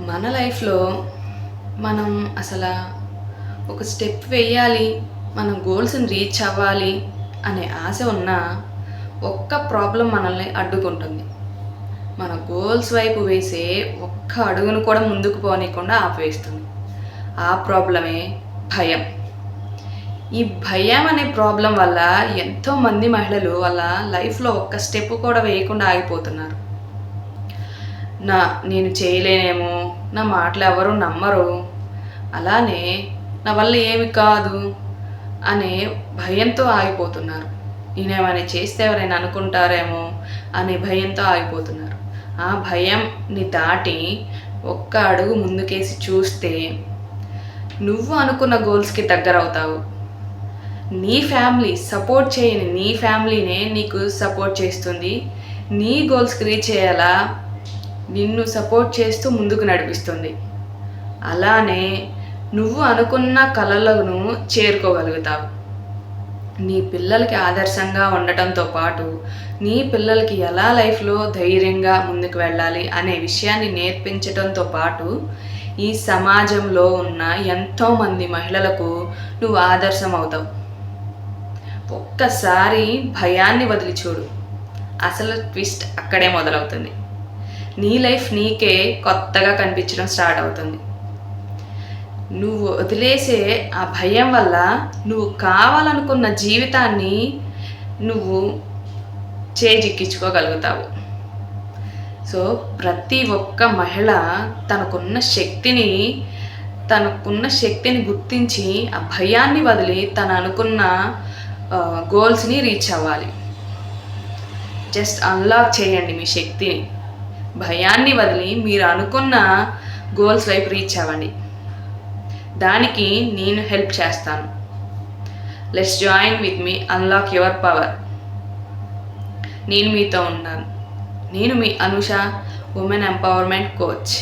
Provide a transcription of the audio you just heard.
మన లైఫ్లో మనం అసలు ఒక స్టెప్ వేయాలి, మనం గోల్స్ని రీచ్ అవ్వాలి అనే ఆశ ఉన్న ఒక్క ప్రాబ్లం మనల్ని అడ్డుకుంటుంది. మన గోల్స్ వైపు వేసే ఒక్క అడుగును కూడా ముందుకు పోనీయకుండా ఆపివేస్తుంది. ఆ ప్రాబ్లమే భయం. ఈ భయం అనే ప్రాబ్లం వల్ల ఎంతోమంది మహిళలు వాళ్ళ లైఫ్లో ఒక్క స్టెప్ కూడా వేయకుండా ఆగిపోతున్నారు. నేను చేయలేనేమో, నా మాటలు ఎవరు నమ్మరు, అలానే నా వల్ల ఏమి కాదు అనే భయంతో ఆగిపోతున్నారు. నేనేమైనా చేస్తే ఎవరైనా అనుకుంటారేమో అనే భయంతో ఆగిపోతున్నారు. ఆ భయంని దాటి ఒక్క అడుగు ముందుకేసి చూస్తే నువ్వు అనుకున్న గోల్స్కి దగ్గర అవుతావు. నీ ఫ్యామిలీ సపోర్ట్ చేయని నీ ఫ్యామిలీనే నీకు సపోర్ట్ చేస్తుంది. నీ గోల్స్కి రీచ్ అయ్యేలా నిన్ను సపోర్ట్ చేస్తూ ముందుకు నడిపిస్తుంది. అలానే నువ్వు అనుకున్న కలలను చేరుకోగలుగుతావు. నీ పిల్లలకి ఆదర్శంగా ఉండటంతో పాటు నీ పిల్లలకి ఎలా లైఫ్లో ధైర్యంగా ముందుకు వెళ్ళాలి అనే విషయాన్ని నేర్పించడంతో పాటు ఈ సమాజంలో ఉన్న ఎంతోమంది మహిళలకు నువ్వు ఆదర్శం అవుతావు. ఒక్కసారి భయాన్ని వదిలి చూడు, అసలు ట్విస్ట్ అక్కడే మొదలవుతుంది. నీ లైఫ్ నీకే కొత్తగా కనిపించడం స్టార్ట్ అవుతుంది. నువ్వు వదిలేసే ఆ భయం వల్ల నువ్వు కావాలనుకున్న జీవితాన్ని నువ్వు చేజిక్కించుకోగలుగుతావు. సో ప్రతి ఒక్క మహిళ తనకున్న శక్తిని గుర్తించి ఆ భయాన్ని వదిలి తను అనుకున్న గోల్స్ని రీచ్ అవ్వాలి. జస్ట్ అన్లాక్ చేయండి మీ శక్తిని. భయాన్ని వదిలి మీరు అనుకున్న గోల్స్ వైపు రీచ్ అవ్వండి. దానికి నేను హెల్ప్ చేస్తాను. Let's join with me, unlock your power. నేను మీతో ఉన్నాను. నేను మీ అనుష, ఉమెన్ ఎంపవర్మెంట్ కోచ్.